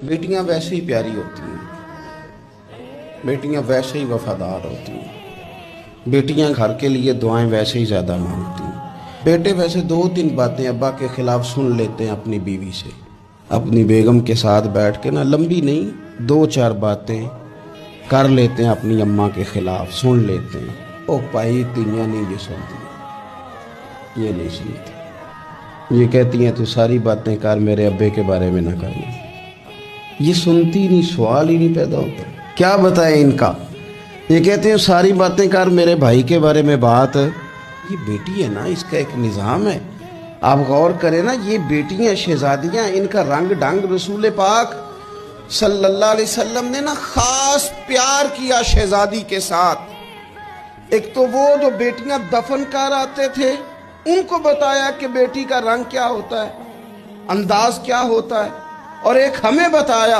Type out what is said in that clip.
बेटियां वैसे ही प्यारी होती हैं, बेटियां वैसे ही वफादार होती हैं, बेटियां घर के लिए दुआएं वैसे ही ज़्यादा मांगती हैं। बेटे वैसे 2-3 बातें अब्बा के ख़िलाफ़ सुन लेते हैं अपनी बीवी से, अपनी बेगम के साथ बैठ के ना, लंबी नहीं 2-4 बातें कर लेते हैं अपनी अम्मा के ख़िलाफ़, सुन लेते हैं। ओ भाई तियां नहीं ये सुनती, ये नहीं सुनती, ये कहती हैं तू सारी बातें कर, मेरे अब्बे के बारे में ना करना। ये सुनती नहीं, सवाल ही नहीं पैदा होता, क्या बताएं इनका। ये कहते हैं सारी बातें कर, मेरे भाई के बारे में बात। ये बेटी है ना, इसका एक निज़ाम है, आप गौर करें ना, ये बेटियां शहजादियां, इनका रंग ढंग रसूल पाक सल्लल्लाहु अलैहि वसल्लम ने ना खास प्यार किया शहजादी के साथ। एक तो वो जो बेटियां दफन कर आते थे उनको बताया कि बेटी का रंग क्या होता है, अंदाज क्या होता है, और एक हमें बताया